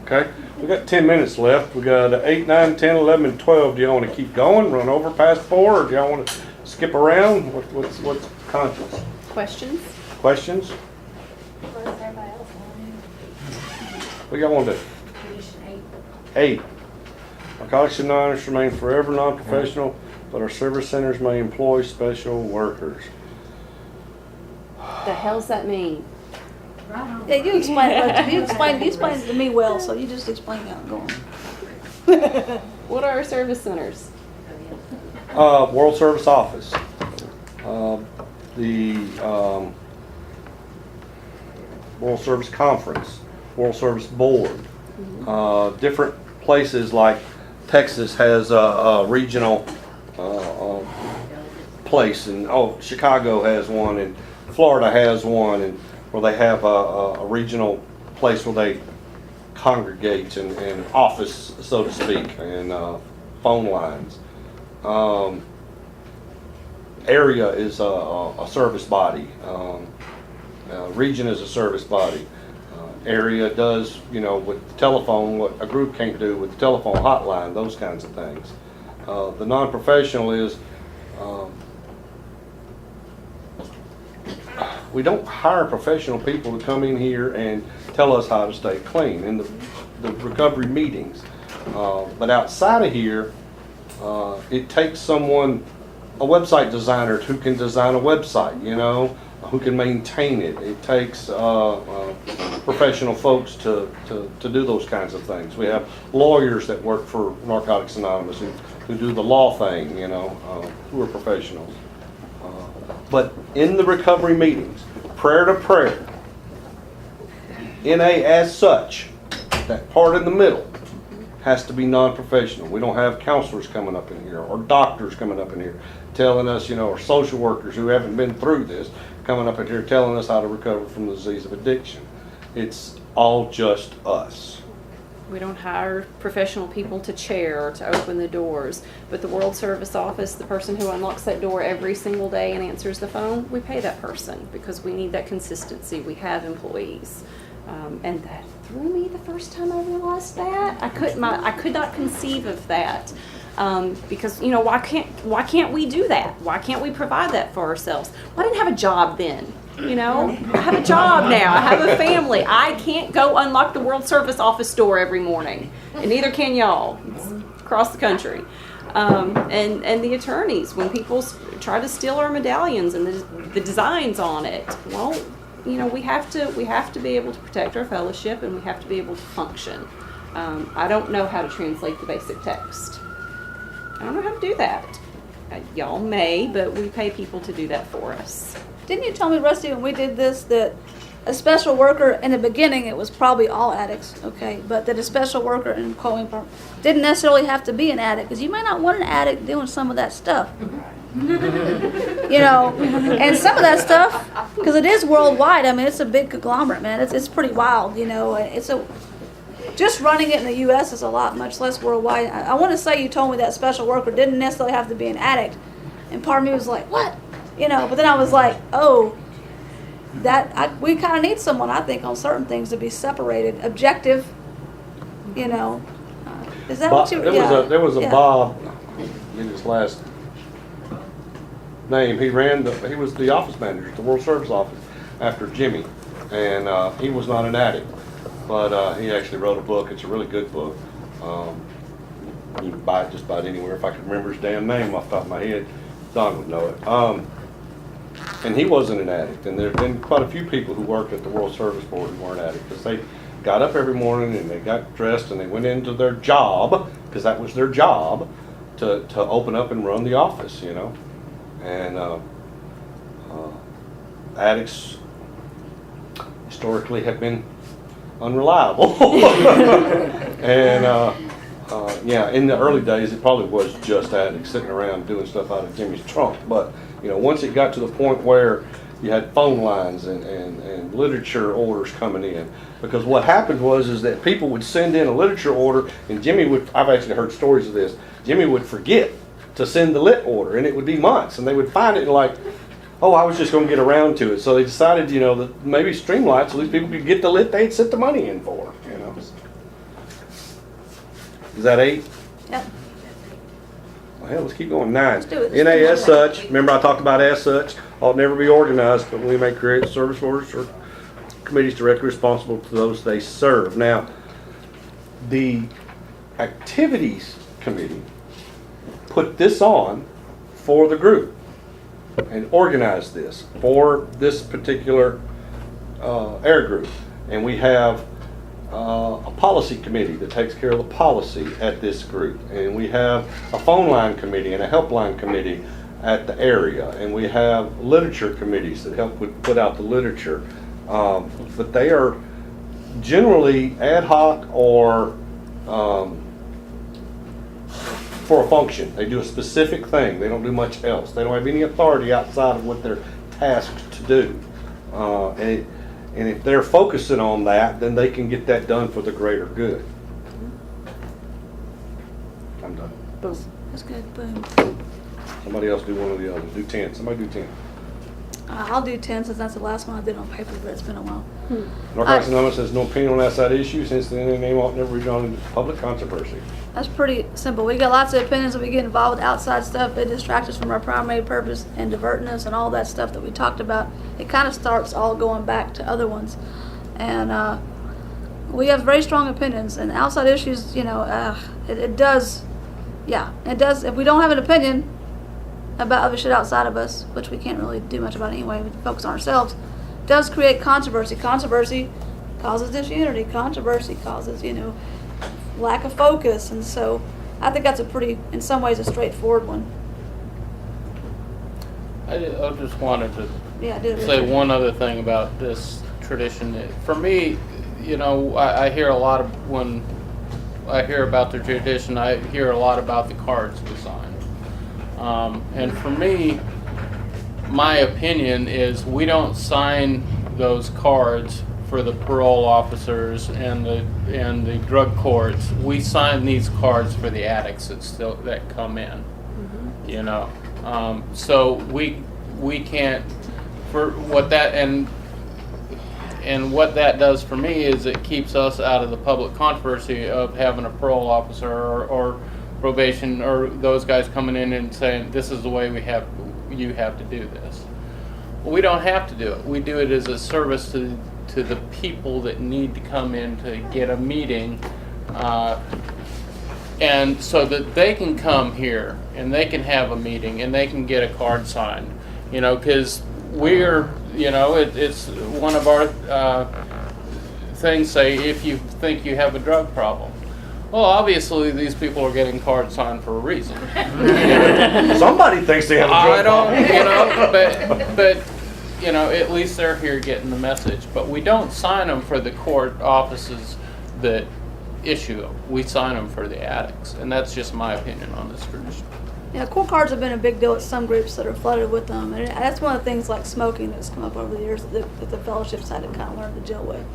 Okay, we got 10 minutes left. We got 8, 9, 10, 11, and 12. Do y'all want to keep going, run over past 4, or do y'all want to skip around? What's conscious? Questions? Questions? What does everybody else want to do? What y'all want to do? Condition 8. Narcotics Anonymous remain forever non-professional, but our service centers may employ special workers. The hell's that mean? 8. Right on. Yeah, you explain it. You explain it to me well, so you just explain how it going. What are our service centers? World Service Office, the World Service Conference, World Service Board, different places like Texas has a regional place, and Chicago has one, and Florida has one, and where they have a regional place where they congregate and office, so to speak, and phone lines. Area is a service body. Region is a service body. Area does, you know, with the telephone, what a group can't do with the telephone hotline, those kinds of things. The non-professional is, we don't hire professional people to come in here and tell us how to stay clean in the recovery meetings. But outside of here, it takes someone, a website designer who can design a website, you know, who can maintain it. It takes professional folks to do those kinds of things. We have lawyers that work for Narcotics Anonymous who do the law thing, you know, who are professionals. But in the recovery meetings, prayer to prayer, NA as such, that part in the middle has to be non-professional. We don't have counselors coming up in here or doctors coming up in here telling us, you know, or social workers who haven't been through this coming up in here telling us how to recover from the disease of addiction. It's all just us. We don't hire professional people to chair or to open the doors. But the World Service Office, the person who unlocks that door every single day and answers the phone, we pay that person because we need that consistency. We have employees. And that threw me the first time I realized that. I could not conceive of that. Because, you know, why can't we do that? Why can't we provide that for ourselves? Well, I didn't have a job then. You know, I have a job now. I have a family. I can't go unlock the World Service Office door every morning, and neither can y'all. It's across the country. And the attorneys, when people try to steal our medallions and the designs on it. Well, you know, we have to be able to protect our fellowship, and we have to be able to function. I don't know how to translate the basic text. I don't know how to do that. Y'all may, but we pay people to do that for us. Didn't you tell me, Rusty, when we did this, that a special worker, in the beginning, it was probably all addicts, okay, but that a special worker in Coing Park didn't necessarily have to be an addict, because you might not want an addict doing some of that stuff. You know, and some of that stuff, because it is worldwide, I mean, it's a big conglomerate, man, it's pretty wild, you know, just running it in the U.S. is a lot, much less worldwide. I want to say you told me that special worker didn't necessarily have to be an addict, and part of me was like, what? You know, but then I was like, oh, we kind of need someone, I think, on certain things to be separated, objective, you know. Is that what you? There was a yeah. Bob, in his last name. He was the office manager at the World Service office after Jimmy, and he was not an addict, but he actually wrote a book. It's a really good book. You can buy it just about anywhere. If I could remember his damn name off the top of my head, Don would know it. And he wasn't an addict, and there have been quite a few people who worked at the World Service Board who weren't addicts, because they got up every morning and they got dressed and they went into their job, because that was their job, to open up and run the office, you know. And addicts historically have been unreliable. And yeah, in the early days it probably was just addicts sitting around doing stuff out of Jimmy's trunk, but you know, once it got to the point where you had phone lines and literature orders coming in, because what happened was that people would send in a literature order, and I've actually heard stories of this, Jimmy would forget to send the lit order, and it would be months, and they would find it and like, oh, I was just going to get around to it. So they decided, you know, that maybe Streamlight, so these people could get the lit they'd set the money in for, you know. Is that 8? Yep. Well, hell, let's keep going. 9. Let's do it. NA as such, remember I talked about as such, ought never be organized, but we may create service orders or committees directly responsible to those they serve. Now, the activities committee put this on for the group and organized this for this particular air group. And we have a policy committee that takes care of the policy at this group, and we have a phone line committee and a helpline committee at the area, and we have literature committees that help put out the literature, but they are generally ad hoc or for a function. They do a specific thing. They don't do much else. They don't have any authority outside of what they're tasked to do, and if they're focusing on that, then they can get that done for the greater good. I'm done. Boom. That's good. Boom. Somebody else do one or the other. Do 10. Somebody do 10. I'll do 10 since that's the last one I did on paper, but it's been a while. North Carolina Sonoma says no opinion on that side issue since the name ought never be drawn into public controversy. That's pretty simple. We got lots of opinions and we get involved with outside stuff. It distracts us from our primary purpose and diverting us and all that stuff that we talked about. It kind of starts all going back to other ones. And we have very strong opinions, and outside issues, you know, it does, yeah, it does. If we don't have an opinion about other shit outside of us, which we can't really do much about anyway, we focus on ourselves, does create controversy. Controversy causes disunity. Controversy causes, you know, lack of focus. And so I think that's a pretty, in some ways, a straightforward one. I just wanted to Yeah, do it. say one other thing about this tradition. For me, you know, I hear a lot of, when I hear about the tradition, I hear a lot about the cards we sign. And for me, my opinion is we don't sign those cards for the parole officers and the drug courts. We sign these cards for the addicts that come in. Mm-hmm. You know, so we can't, for what that and what that does for me is it keeps us out of the public controversy of having a parole officer or probation or those guys coming in and saying this is the way you have to do this. Well, we don't have to do it. We do it as a service to the people that need to come in to get a meeting and so that they can come here and they can have a meeting and they can get a card signed, you know, because we're, you know, it's one of our things say if you think you have a drug problem. Well, obviously these people are getting cards signed for a reason. Somebody thinks they have a I drug don't, problem. you know, but you know, at least they're here getting the message. But we don't sign them for the court offices that issue them. We sign them for the addicts, and that's just my opinion on this tradition. Yeah, court cards have been a big deal at some groups that are flooded with them, and that's one of the things like smoking that's come up over the years that the fellowships had to kind of learn to deal with.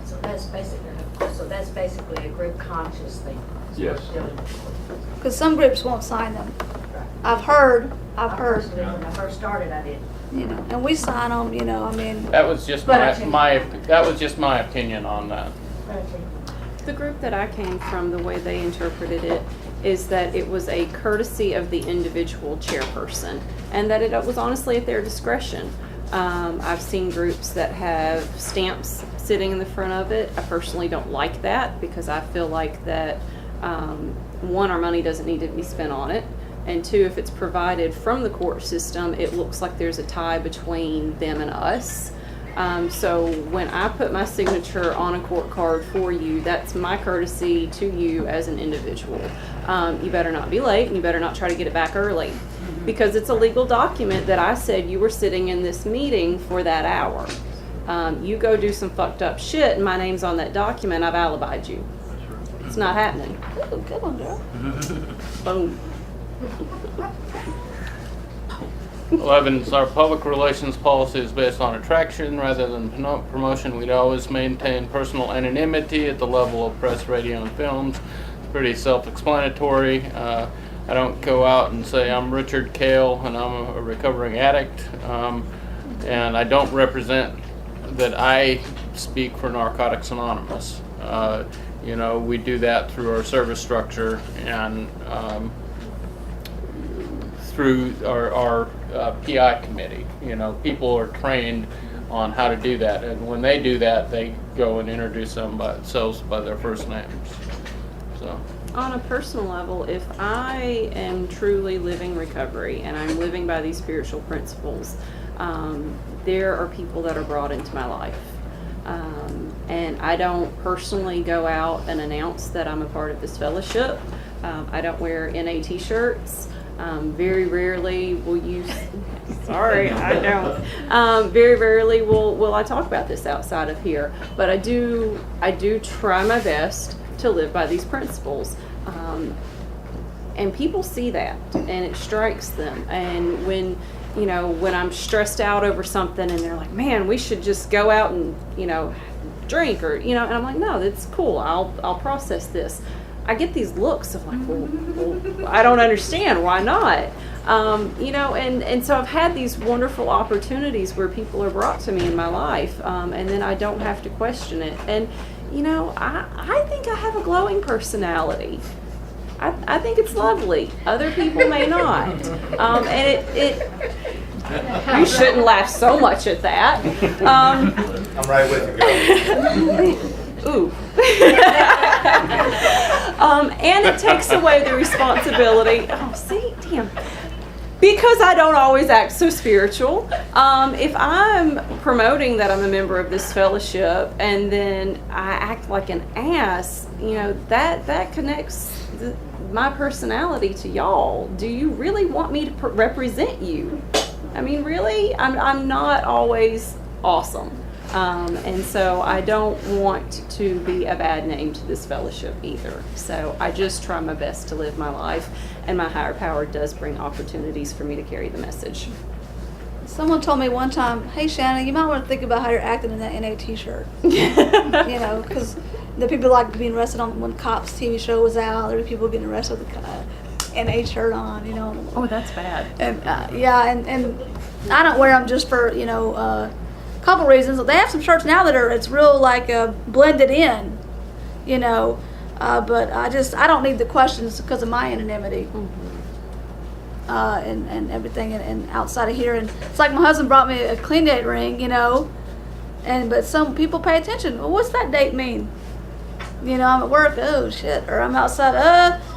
So that's basically a group conscious thing. Yes. Because some groups won't sign them. I've heard, Personally, when I first started, I did. you know, and we sign them, you know, I mean, That was just But my that was just my opinion on that. The group that I came from, the way they interpreted it, is that it was a courtesy of the individual chairperson, and that it was honestly at their discretion. I've seen groups that have stamps sitting in the front of it. I personally don't like that because I feel like that, one, our money doesn't need to be spent on it, and two, if it's provided from the court system, it looks like there's a tie between them and us. So when I put my signature on a court card for you, that's my courtesy to you as an individual. You better not be late, and you better not try to get it back early, because it's a legal document that I said you were sitting in this meeting for that hour. You go do some fucked up shit, and my name's on that document, I've alibied you. It's not happening. ooh, good one, girl. Boom. 11, our public relations policy is based on attraction rather than promotion. We'd always maintain personal anonymity at the level of press, radio, and films. It's pretty self-explanatory. I don't go out and say I'm Richard Kale and I'm a recovering addict, and I don't represent that I speak for Narcotics Anonymous. You know, we do that through our service structure and through our PI committee. You know, people are trained on how to do that, and when they do that, they go and introduce themselves by their first names. So, On a personal level, if I am truly living recovery and I'm living by these spiritual principles, there are people that are brought into my life. And I don't personally go out and announce that I'm a part of this fellowship. I don't wear NA t-shirts. Very rarely will you, sorry, I don't. Very rarely will I talk about this outside of here. But I do try my best to live by these principles. And people see that, and it strikes them. And when I'm stressed out over something and they're like, man, we should just go out and, drink or, and I'm like, no, that's cool. I'll process this. I get these looks of like, well, I don't understand. Why not? And so I've had these wonderful opportunities where people are brought to me in my life, and then I don't have to question it. And, I think I have a glowing personality. I think it's lovely. Other people may not. And you shouldn't laugh so much at that. I'm right with you, girl. Ooh. And it takes away the responsibility. Oh, see, damn. Because I don't always act so spiritual. If I'm promoting that I'm a member of this fellowship and then I act like an ass, that connects my personality to y'all. Do you really want me to represent you? I mean, really? I'm not always awesome. And so I don't want to be a bad name to this fellowship either. So I just try my best to live my life, and my higher power does bring opportunities for me to carry the message. Someone told me one time, hey Shannon, you might want to think about how you're acting in that NA t-shirt. Because the people like being arrested on when Cops TV show was out, there were people getting arrested with a NA shirt on, Oh, that's bad. And and I don't wear them just for couple reasons. They have some shirts now that it's real like blended in, but I don't need the questions because of my anonymity. And everything and outside of here, and it's like my husband brought me a clean date ring, but some people pay attention. Well, what's that date mean? You know, I'm at work, oh shit, or I'm outside,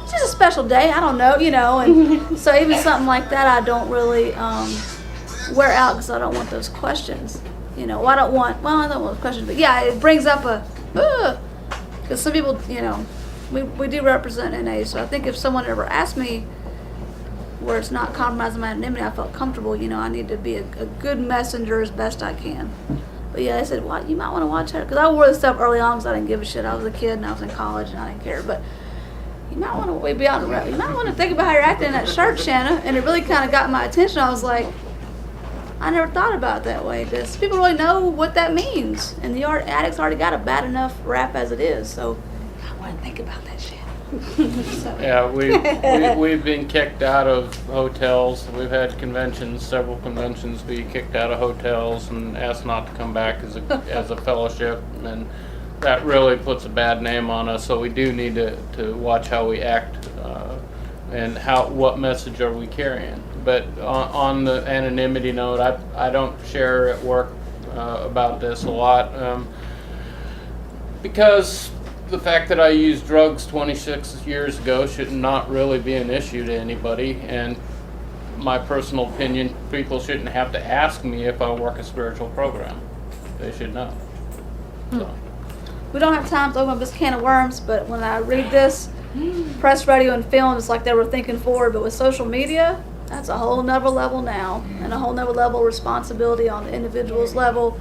it's just a special day, I don't know, you know, and so even something like that I don't really wear out because I don't want those questions. You know, I don't want those questions, but yeah, it brings up because some people, you know, we do represent NA, so I think if someone ever asked me where it's not compromising my anonymity, I felt comfortable, you know, I need to be a good messenger as best I can. But yeah, they said, well, you might want to watch her. Because I wore this stuff early on because I didn't give a shit. I was a kid and I was in college and I didn't care. But you might want to be on the road. You might want to think about how you're acting in that shirt, Shanna. And it really kind of got my attention. I was like, I never thought about it that way. Does people really know what that means? And the addict's already got a bad enough rap as it is. So I want to think about that shit. So. Yeah, we've been kicked out of hotels. We've had conventions, several conventions, be kicked out of hotels and asked not to come back as a fellowship, and that really puts a bad name on us. So we do need to watch how we act and what message are we carrying. But on the anonymity note, I don't share at work about this a lot because the fact that I used drugs 26 years ago should not really be an issue to anybody, and my personal opinion, people shouldn't have to ask me if I work a spiritual program. They should know. So. We don't have time to open up this can of worms, but when I read this, press, radio, and film, it's like they were thinking forward, but with social media, that's a whole nother level now, and a whole nother level of responsibility on the individual's level,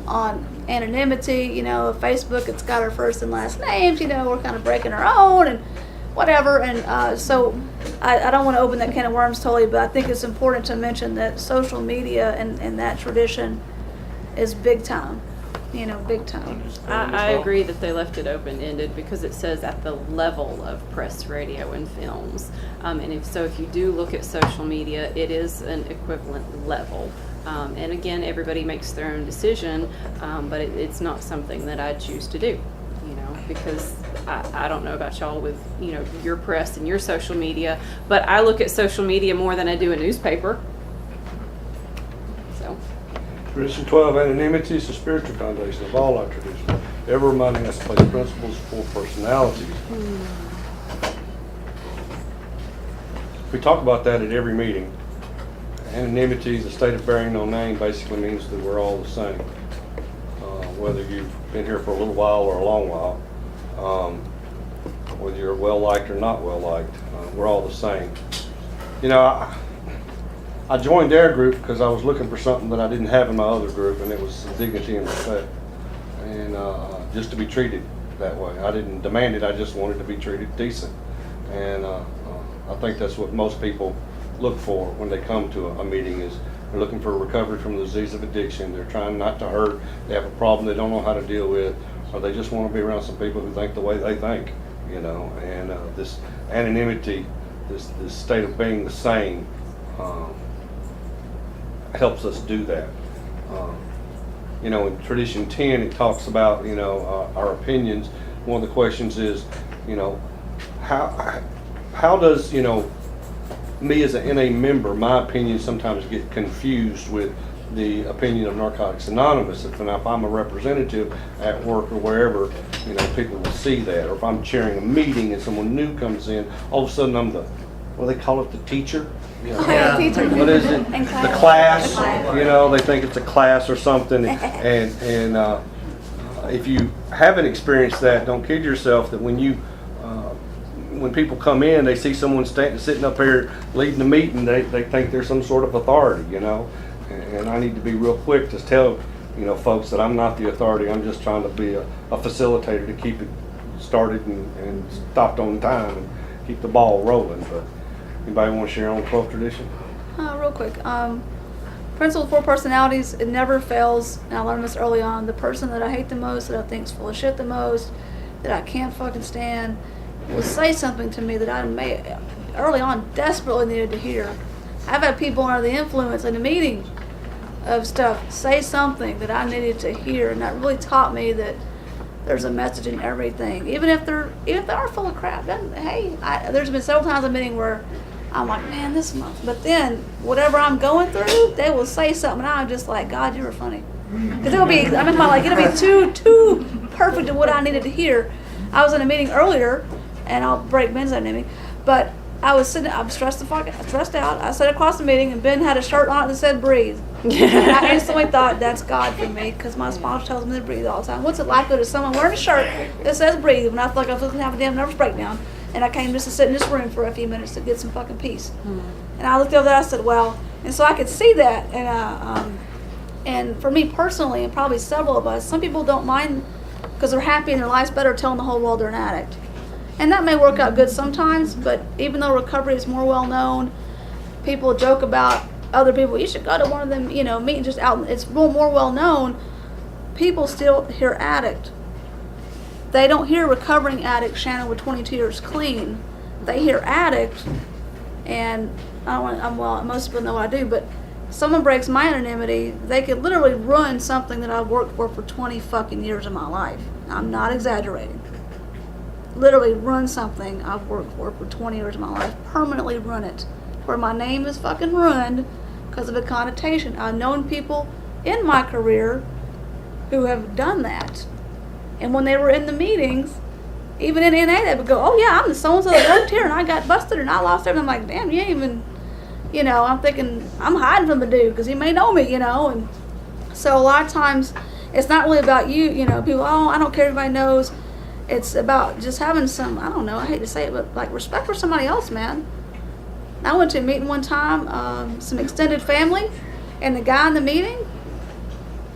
on anonymity. You know, Facebook, it's got our first and last names, you know, we're kind of breaking our own and whatever, and so I don't want to open that can of worms totally, but I think it's important to mention that social media and that tradition is big time, you know, big time. I agree that they left it open-ended because it says at the level of press, radio, and films. And if you do look at social media, it is an equivalent level. And again, everybody makes their own decision, but it's not something that I choose to do, you know, because I don't know about y'all with, you know, your press and your social media, but I look at social media more than I do a newspaper. So. Tradition 12, anonymity is the spiritual foundation of all our traditions, ever reminding us to place principles for personalities. We talk about that at every meeting. Anonymity is a state of bearing no name, basically means that we're all the same. Whether you've been here for a little while or a long while, whether you're well liked or not well liked, we're all the same. You know, I joined their group because I was looking for something that I didn't have in my other group, and it was dignity and respect, and just to be treated that way. I didn't demand it, I just wanted to be treated decent, and I think that's what most people look for when they come to a meeting. Is they're looking for a recovery from the disease of addiction. They're trying not to hurt, they have a problem they don't know how to deal with, or they just want to be around some people who think the way they think, you know. And this anonymity, this state of being the same, helps us do that. You know, in tradition 10, it talks about, you know, our opinions. One of the questions is, you know, how does, you know, me as an NA member, my opinion sometimes get confused with the opinion of Narcotics Anonymous. If I'm a representative at work or wherever, you know, people will see that. Or if I'm chairing a meeting and someone new comes in, all of a sudden I'm the, what do they call it, the teacher? You know, Yeah. Teacher. what is it? The class. You know, they think it's a class or something. And if you haven't experienced that, don't kid yourself that when people come in, they see someone sitting up here leading the meeting, they think they're some sort of authority, you know. And I need to be real quick to tell, you know, folks that I'm not the authority. I'm just trying to be a facilitator to keep it started and stopped on time and keep the ball rolling. But anybody want to share on 12 tradition? Real quick. Principle for personalities, it never fails, and I learned this early on. The person that I hate the most, that I think's full of shit the most, that I can't fucking stand, will say something to me that I may early on desperately needed to hear. I've had people under the influence in a meeting of stuff say something that I needed to hear, and that really taught me that there's a message in everything, even if they are full of crap. There's been several times in a meeting where I'm like, man, this month, but then whatever I'm going through, they will say something, and I'm just like, God, you were funny, because it'll be too perfect to what I needed to hear. I was in a meeting earlier, and I'll break Ben's dynamic, but I was stressed out. I sat across the meeting, and Ben had a shirt on that said breathe. And I instantly thought, that's God for me, because my sponsor tells me to breathe all the time. What's it like to someone wearing a shirt that says breathe when I feel like I was going to have a damn nervous breakdown? And I came just to sit in this room for a few minutes to get some fucking peace. And I looked over there, I said, well, and so I could see that. And for me personally, and probably several of us, some people don't mind because they're happy and their life's better telling the whole world they're an addict. And that may work out good sometimes, but even though recovery is more well known, people joke about other people, you should go to one of them, meetings just out, it's more well known, people still hear addict. They don't hear recovering addict, Shannon with 22 years clean. They hear addict, and most people know what I do, but someone breaks my anonymity, they could literally ruin something that I've worked for 20 fucking years of my life. I'm not exaggerating. Literally ruin something I've worked for 20 years of my life. Permanently ruin it. Where my name is fucking ruined because of a connotation. I've known people in my career who have done that. And when they were in the meetings, even in NA, they would go, oh yeah, I'm the so-and-so that worked here and I got busted and I lost everything. I'm like, damn, you ain't even, I'm thinking, I'm hiding from the dude because he may know me, And so a lot of times, it's not really about you, people, oh, I don't care if everybody knows. It's about just having some, I don't know, I hate to say it, but like respect for somebody else, man. I went to a meeting one time, some extended family, and the guy in the meeting,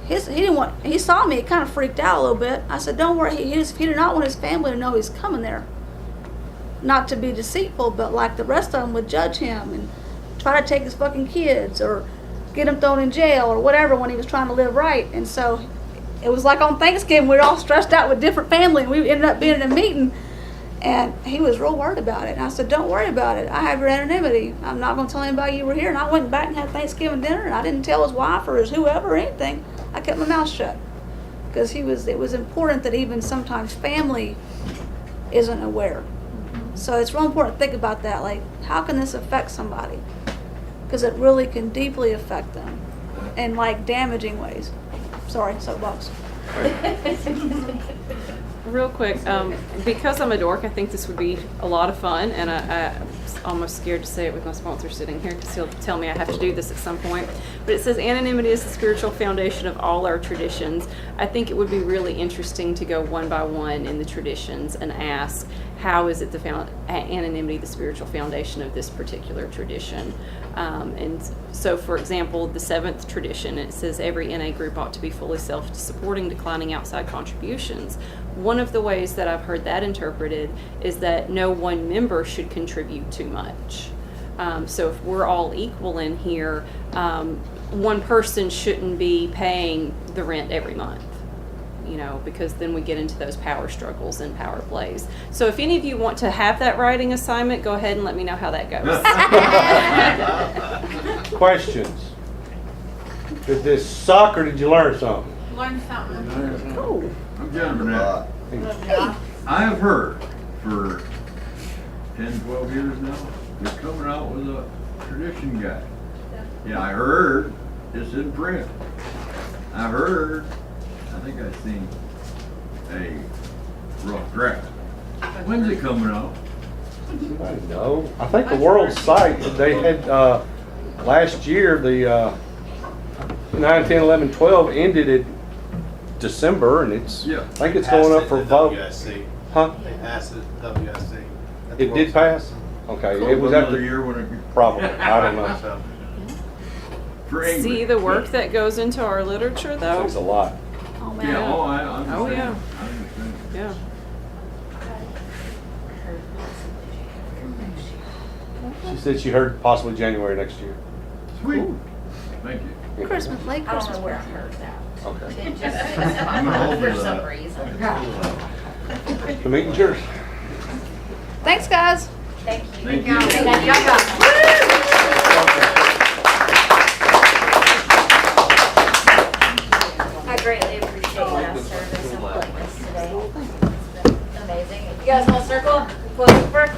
he saw me, it kind of freaked out a little bit. I said, don't worry, he did not want his family to know he's coming there. Not to be deceitful, but like the rest of them would judge him and try to take his fucking kids or get him thrown in jail or whatever when he was trying to live right. And so it was like on Thanksgiving, we were all stressed out with different family, and we ended up being in a meeting, and he was real worried about it. And I said, don't worry about it. I have your anonymity. I'm not going to tell anybody you were here. And I went back and had Thanksgiving dinner, and I didn't tell his wife or his whoever or anything. I kept my mouth shut because it was important that even sometimes family isn't aware. So it's real important to think about that. Like, how can this affect somebody? Because it really can deeply affect them in like damaging ways. Sorry, soapbox. Real quick, because I'm a dork, I think this would be a lot of fun, and I'm almost scared to say it with my sponsor sitting here because he'll tell me I have to do this at some point. But it says anonymity is the spiritual foundation of all our traditions. I think it would be really interesting to go one by one in the traditions and ask, how is it anonymity the spiritual foundation of this particular tradition? And so, for example, the 7th tradition, it says every NA group ought to be fully self-supporting, declining outside contributions. One of the ways that I've heard that interpreted is that no one member should contribute too much. So if we're all equal in here, one person shouldn't be paying the rent every month. Because then we get into those power struggles and power plays. So if any of you want to have that writing assignment, go ahead and let me know how that goes. Questions? Did this suck or did you learn something? Learn something. Cool. I'm John Burnett. I have heard for 10, 12 years now, you're coming out with a tradition guide. Yeah, I heard it's in print. I heard, I think I've seen a rough draft. When's it coming out? I know. I think the World Site, they had, last year, the 9, 10, 11, 12 ended in December, and it's, Yeah. I think it's going up for vote. WSC. Huh? They passed it, WSC. It did pass? Okay, it was another after, year when it, probably, I don't know. So, for English. See the work that goes into our literature, though? Takes a lot. Oh man. Yeah, I understand. Oh, yeah. I understand. Yeah. She said she heard possibly January next year. Sweet. Thank you. Christmas, late I don't Christmas. know where I heard that. Okay. It just, I'm gonna hold for to some that. reason. The meeting's yours. Thanks, guys. Thank you. Thank you. I greatly appreciate that service and willingness today. It's been amazing. You guys want to circle? Close the work?